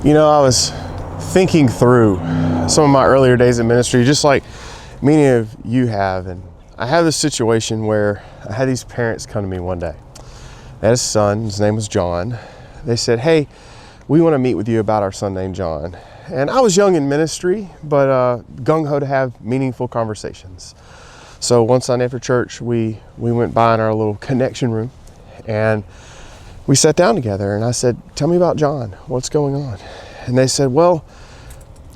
You know, I was thinking through some of my earlier days in ministry, just like many of you have, and I had this situation where I had these parents come to me one day. They had a son, his name was John. They said, hey, we want to meet with you about our son named John. And I was young in ministry, but gung-ho to have meaningful conversations. So one Sunday after church, we went by in our little connection room, and we sat down together, and I said, tell me about John, what's going on? And they said, well,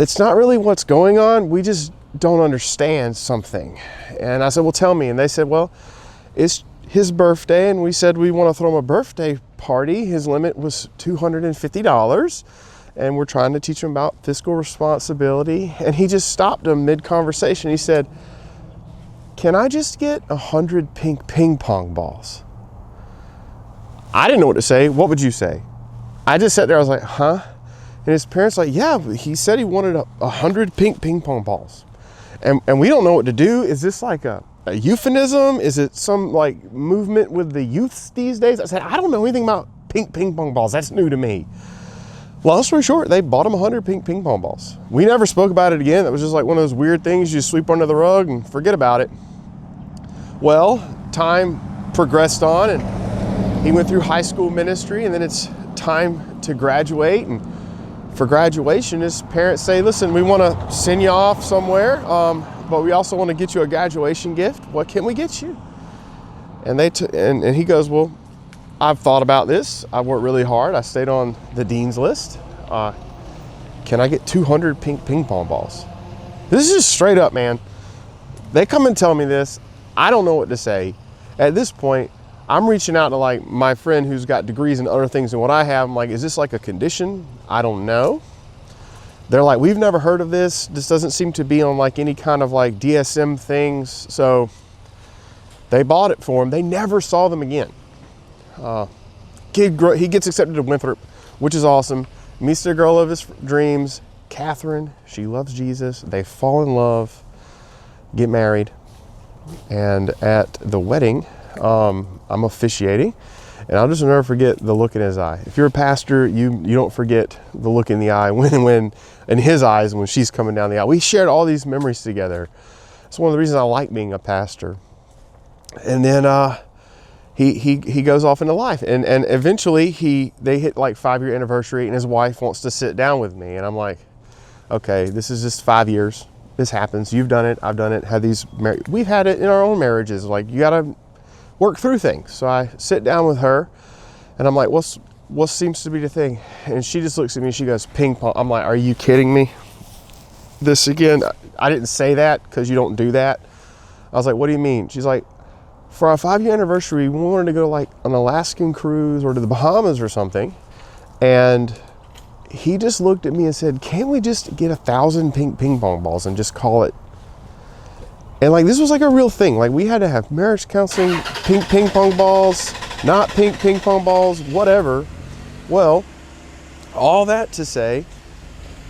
it's not really what's going on, we just don't understand something. And I said, well, tell me. And they said, well, it's his birthday, and we said we want to throw him a birthday party. His limit was $250, and we're trying to teach him about fiscal responsibility. And he just stopped him mid-conversation. He said, can I just get 100 pink ping pong balls? I didn't know what to say. What would you say? I just sat there, I was like, huh? And his parents like, yeah, he said he wanted 100 pink ping pong balls. And we don't know what to do. Is this like a euphemism? Is it some like movement with the youths these days? I said, I don't know anything about pink ping pong balls. That's new to me. Long story short, they bought him 100 pink ping pong balls. We never spoke about it again. That was just like one of those weird things you sweep under the rug and forget about it. Well, time progressed on, and he went through high school ministry, and then it's time to graduate. And for graduation, his parents say, listen, we want to send you off somewhere, but we also want to get you a graduation gift. What can we get you? And and he goes, well, I've thought about this. I worked really hard. I stayed on the dean's list. Can I get 200 pink ping pong balls? This is just straight up, man. They come and tell me this. I don't know what to say. At this point, I'm reaching out to like my friend who's got degrees and other things than what I have. I'm like, is this like a condition? I don't know. They're like, we've never heard of this. This doesn't seem to be on like any kind of like DSM things. So they bought it for him. They never saw them again. He gets accepted to Winthrop, which is awesome. Meets the girl of his dreams, Catherine. She loves Jesus. They fall in love, get married. And at the wedding, I'm officiating, and I'll just never forget the look in his eye. If you're a pastor, you don't forget the look in the eye when in his eyes when she's coming down the aisle. We shared all these memories together. It's one of the reasons I like being a pastor. And then he goes off into life, and eventually they hit like 5-year anniversary, and his wife wants to sit down with me, and I'm like, okay, this is just 5 years. This happens. You've done it. I've done it. We've had it in our own marriages. Like, you got to work through things. So I sit down with her, and I'm like, what seems to be the thing? And she just looks at me and she goes, ping pong. I'm like, are you kidding me? This again, I didn't say that because you don't do that. I was like, what do you mean? She's like, for our 5-year anniversary, we wanted to go like an Alaskan cruise or to the Bahamas or something. And he just looked at me and said, can't we just get 1,000 pink ping pong balls and just call it? And like, this was like a real thing. Like, we had to have marriage counseling, pink ping pong balls, not pink ping pong balls, whatever. Well, all that to say,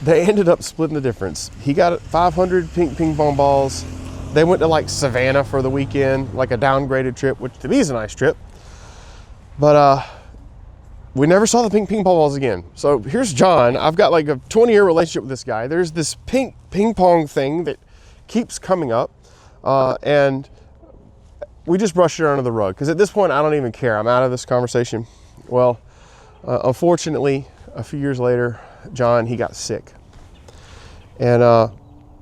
they ended up splitting the difference. He got 500 pink ping pong balls. They went to like Savannah for the weekend, like a downgraded trip, which to me is a nice trip. But we never saw the pink ping pong balls again. So here's John. I've got like a 20-year relationship with this guy. There's this pink ping pong thing that keeps coming up. And we just brushed it under the rug, because at this point, I don't even care. I'm out of this conversation. Well, unfortunately, a few years later, John, he got sick. And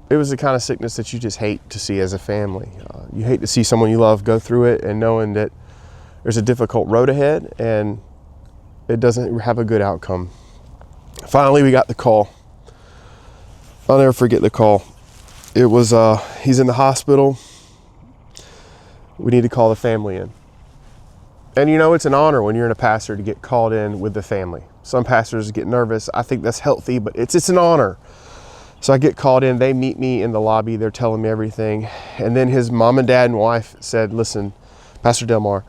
it was the kind of sickness that you just hate to see as a family. You hate to see someone you love go through it, and knowing that there's a difficult road ahead and it doesn't have a good outcome. Finally, we got the call. I'll never forget the call. It was, he's in the hospital. We need to call the family in. And you know, it's an honor when you're in a pastor to get called in with the family. Some pastors get nervous. I think that's healthy, but it's an honor. So I get called in. They meet me in the lobby. They're telling me everything. And then his mom and dad and wife said, listen, Pastor Delmar,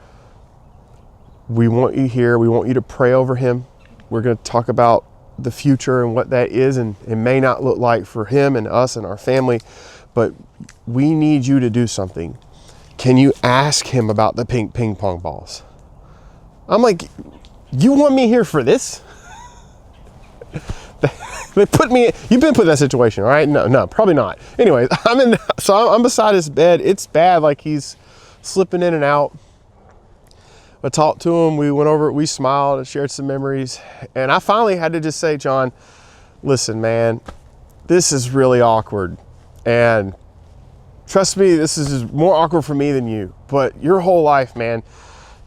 we want you here. We want you to pray over him. We're going to talk about the future and what that is, and it may not look like for him and us and our family, but we need you to do something. Can you ask him about the pink ping pong balls? I'm like, you want me here for this? They put me, you've been put in that situation, all right? No, probably not. Anyways, I'm beside his bed. It's bad, like he's slipping in and out. I talked to him, we went over it, we smiled and shared some memories. And I finally had to just say, John, listen, man, this is really awkward. And trust me, this is more awkward for me than you. But your whole life, man,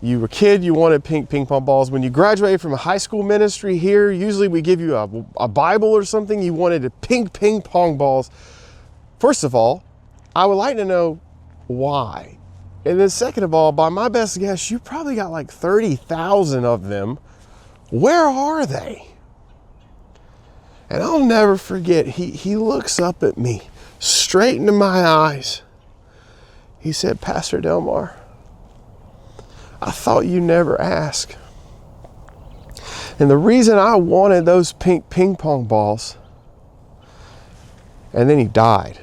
you were a kid, you wanted ping pong balls. When you graduated from a high school ministry here, usually we give you a Bible or something. You wanted ping pong balls. First of all, I would like to know why. And then second of all, by my best guess, you probably got like 30,000 of them. Where are they? And I'll never forget, he looks up at me, straight into my eyes. He said, Pastor Delmar, I thought you never asked. And the reason I wanted those pink ping pong balls, and then he died.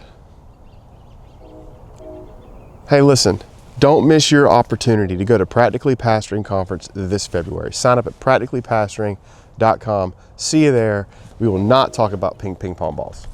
Hey, listen. Don't miss your opportunity to go to Practically Pastoring Conference this February. Sign up at practicallypastoring.com. See you there. We will not talk about ping pong balls.